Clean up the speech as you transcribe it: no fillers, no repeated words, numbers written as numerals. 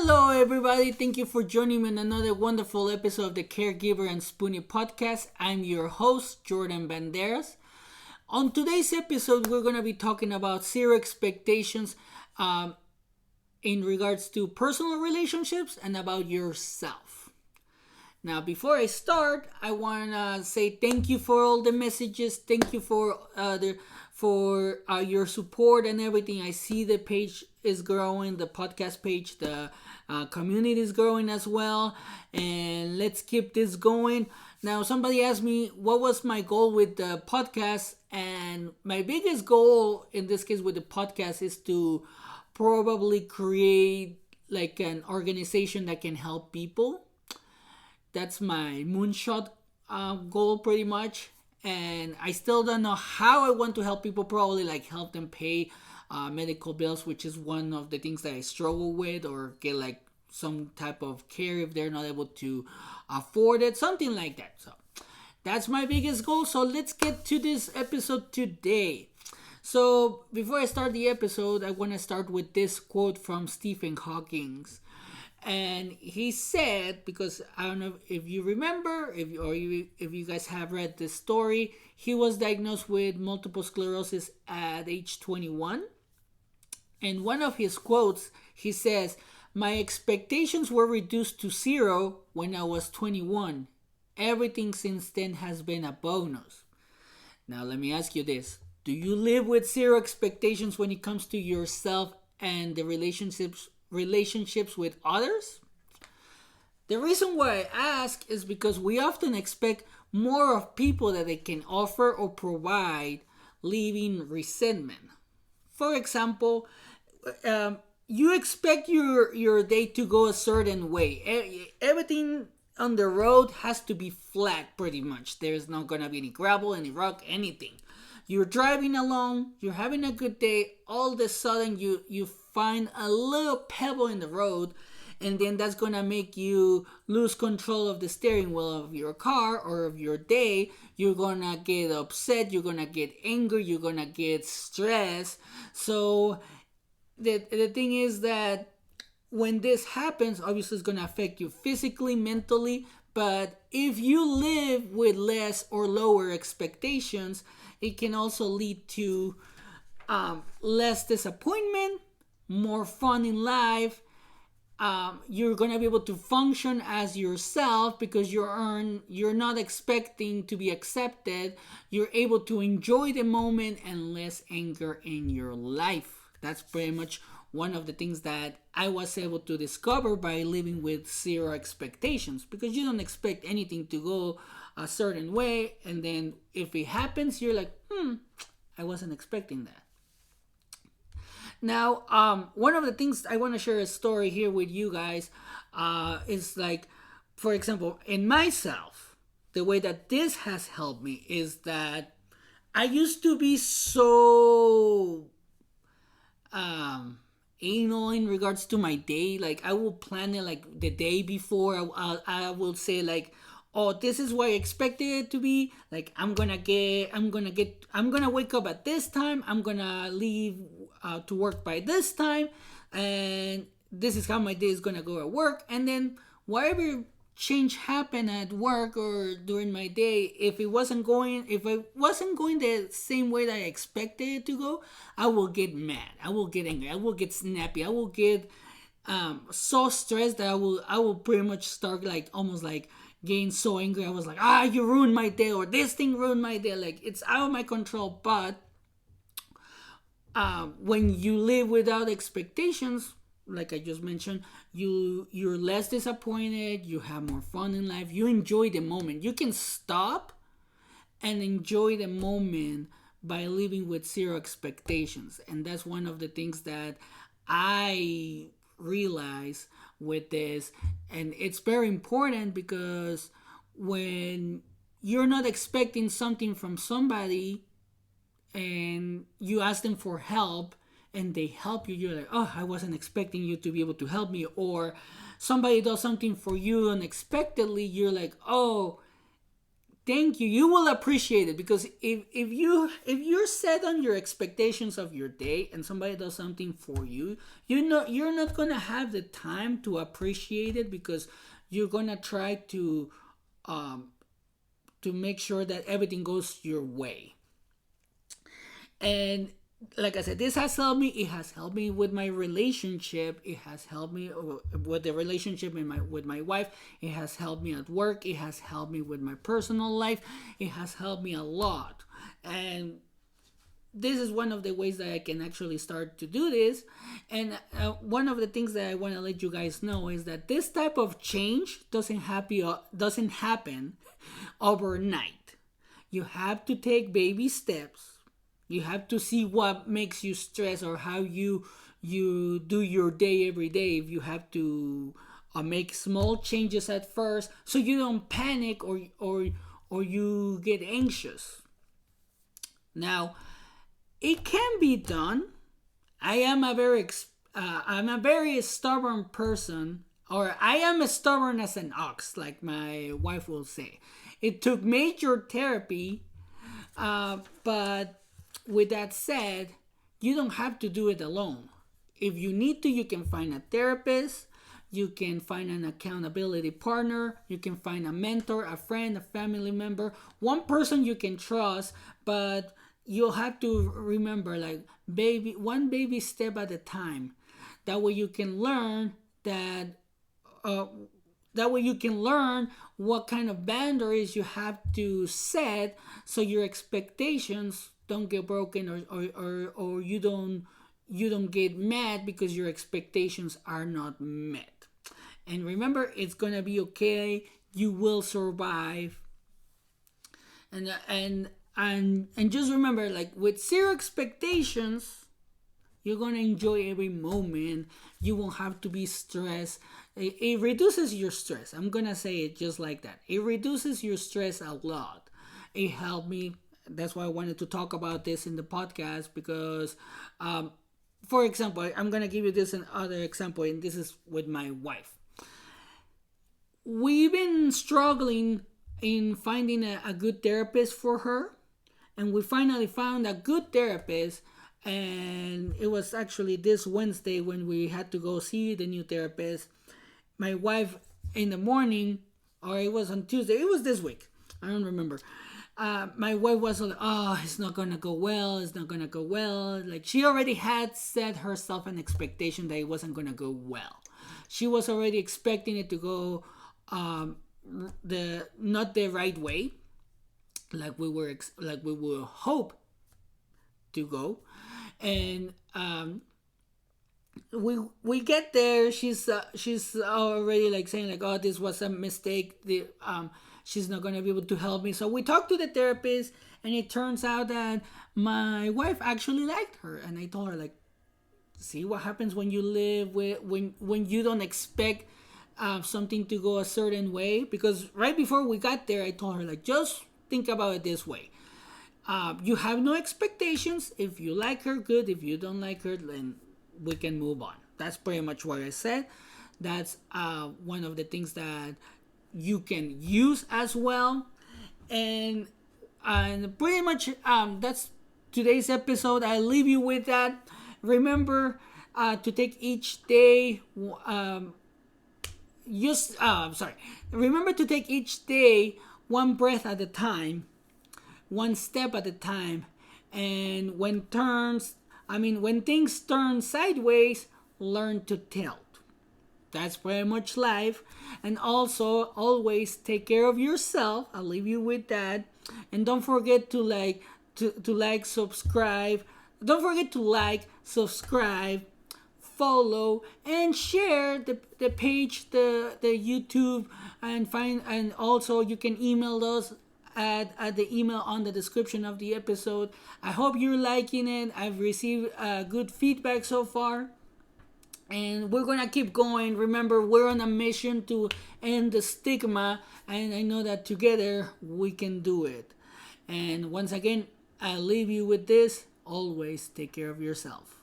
Hello, everybody. Thank you for joining me in another wonderful episode of the Caregiver and Spoonie podcast. I'm your host, Jordan Banderas. On today's episode, we're going to be talking about zero expectations in regards to personal relationships and about yourself. Now, before I start, I want to say thank you for all the messages. Thank you for your support and everything. I see the page is growing, the podcast page, the community is growing as well, and let's keep this going. Now, somebody asked me what was my goal with the podcast, and my biggest goal in this case with the podcast is to probably create like an organization that can help people. That's my moonshot goal pretty much, and I still don't know how I want to help people. Probably like help them pay medical bills, which is one of the things that I struggle with, or get like some type of care if they're not able to afford it, something like that. So that's my biggest goal. So let's get to this episode today. So before I start the episode, I want to start with this quote from Stephen Hawking. And he said, because I don't know if you remember, if you guys have read this story, he was diagnosed with multiple sclerosis at age 21. And one of his quotes, he says, "My expectations were reduced to zero when I was 21. Everything since then has been a bonus." Now let me ask you this. Do you live with zero expectations when it comes to yourself and the relationships with others? The reason why I ask is because we often expect more of people that they can offer or provide, leaving resentment. For example, you expect your day to go a certain way. Everything on the road has to be flat pretty much. There's not going to be any gravel, any rock, anything. You're driving along, you're having a good day, all of a sudden you find a little pebble in the road, and then that's going to make you lose control of the steering wheel of your car or of your day. You're going to get upset, you're going to get angry, you're going to get stressed. So the thing is that when this happens, obviously it's going to affect you physically, mentally, but if you live with less or lower expectations, it can also lead to less disappointment, more fun in life. You're gonna be able to function as yourself because you're not expecting to be accepted. You're able to enjoy the moment and less anger in your life. That's pretty much one of the things that I was able to discover by living with zero expectations, because you don't expect anything to go a certain way, and then if it happens, you're like, I wasn't expecting that. Now, one of the things I want to share a story here with you guys is like, for example, in myself, the way that this has helped me is that I used to be so anal in regards to my day. Like, I will plan it like the day before. I will say like, oh, this is what I expected it to be. Like, I'm gonna wake up at this time. I'm gonna leave to work by this time, and this is how my day is gonna go at work. And then whatever change happened at work or during my day, if it wasn't going the same way that I expected it to go, I will get mad. I will get angry. I will get snappy. I will get so stressed that I will pretty much start like almost like getting so angry. I was like, you ruined my day, or this thing ruined my day. Like, it's out of my control. But when you live without expectations, like I just mentioned, you're less disappointed, you have more fun in life, you enjoy the moment. You can stop and enjoy the moment by living with zero expectations. And that's one of the things that I realize with this. And it's very important because when you're not expecting something from somebody and you ask them for help and they help you, you're like, oh, I wasn't expecting you to be able to help me. Or somebody does something for you unexpectedly, you're like, oh, thank you. You will appreciate it, because if you're set on your expectations of your day and somebody does something for you, you're not gonna have the time to appreciate it, because you're gonna try to make sure that everything goes your way. And like I said, this has helped me. It has helped me with my relationship. It has helped me with the relationship with my wife. It has helped me at work. It has helped me with my personal life. It has helped me a lot. And this is one of the ways that I can actually start to do this. And one of the things that I want to let you guys know is that this type of change doesn't happen overnight. You have to take baby steps. You have to see what makes you stress, or how you do your day every day. If you have to make small changes at first, so you don't panic or you get anxious. Now, it can be done. I'm a very stubborn person, or I am as stubborn as an ox, like my wife will say. It took major therapy, but with that said, you don't have to do it alone. If you need to, you can find a therapist, you can find an accountability partner, you can find a mentor, a friend, a family member, one person you can trust. But you'll have to remember, like, one baby step at a time. That way you can learn what kind of boundaries you have to set, so your expectations don't get broken, or you don't get mad because your expectations are not met. And remember, it's gonna be okay. You will survive. And just remember, like, with zero expectations, you're gonna enjoy every moment. You won't have to be stressed. It reduces your stress. I'm gonna say it just like that. It reduces your stress a lot. It helped me. That's why I wanted to talk about this in the podcast, because for example, I'm gonna give you this another example, and this is with my wife. We've been struggling in finding a good therapist for her, and we finally found a good therapist. And it was actually this Wednesday when we had to go see the new therapist. My wife, in the morning, or it was on Tuesday, it was this week, I don't remember. My wife was like, oh, it's not gonna go well. Like, she already had set herself an expectation that it wasn't gonna go well. She was already expecting it to go not the right way, like we would hope to go. And we get there. She's already like saying, like, oh, this was a mistake. She's not gonna be able to help me. So we talked to the therapist, and it turns out that my wife actually liked her. And I told her, like, see what happens when you live with when you don't expect something to go a certain way. Because right before we got there, I told her, like, just think about it this way. You have no expectations. If you like her, good. If you don't like her, then we can move on. That's pretty much what I said. That's one of the things that you can use as well. And pretty much that's today's episode. I leave you with that. Remember to take each day remember to take each day one breath at a time, one step at a time. And when things turn sideways, learn to tilt. That's pretty much life. And also, always take care of yourself. I'll leave you with that. And don't forget to subscribe. Don't forget to subscribe, follow, and share the page, the YouTube, and also you can email us at the email on the description of the episode. I hope you're liking it. I've received good feedback so far. And we're gonna keep going. Remember, we're on a mission to end the stigma, and I know that together we can do it. And once again, I leave you with this: always take care of yourself.